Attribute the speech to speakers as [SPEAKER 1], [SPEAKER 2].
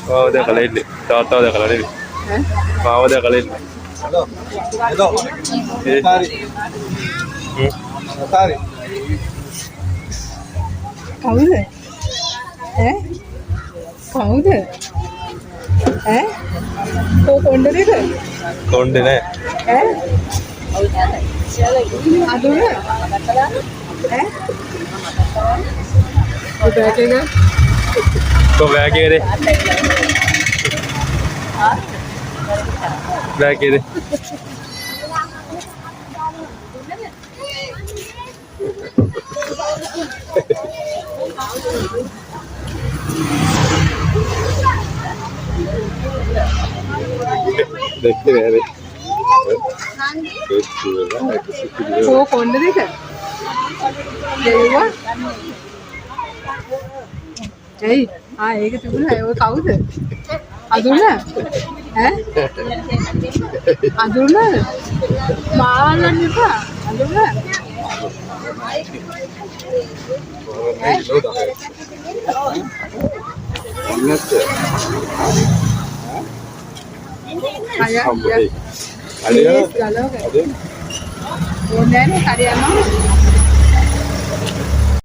[SPEAKER 1] මාව දැකලා ඉන්නේ. තාත්තාව දැකලා නෙවෙයි.
[SPEAKER 2] ඈ?
[SPEAKER 1] මාව දැකලා ඉන්නේ.
[SPEAKER 3] Hello. Hello. Atari. Atari.
[SPEAKER 2] කවුද? ඈ? කවුද? ඈ? කොණ්ඩේද?
[SPEAKER 1] කොණ්ඩේ නෑ.
[SPEAKER 2] ඈ? අදුන? ඈ? ඔය බෑග් එක?
[SPEAKER 1] කො බෑග් එකේ? බෑග් එකේ. දෙකේ නෑනේ.
[SPEAKER 2] කො කොණ්ඩේද? දෙව්වා? එයි ඒක තිබුණා ඔය කවුද? අදුන? ඈ? අදුන? මාළන් එපා. අදුන? අයියා
[SPEAKER 1] අලියා
[SPEAKER 2] ගලවක ඕනේ නැහැ කඩේ යනවා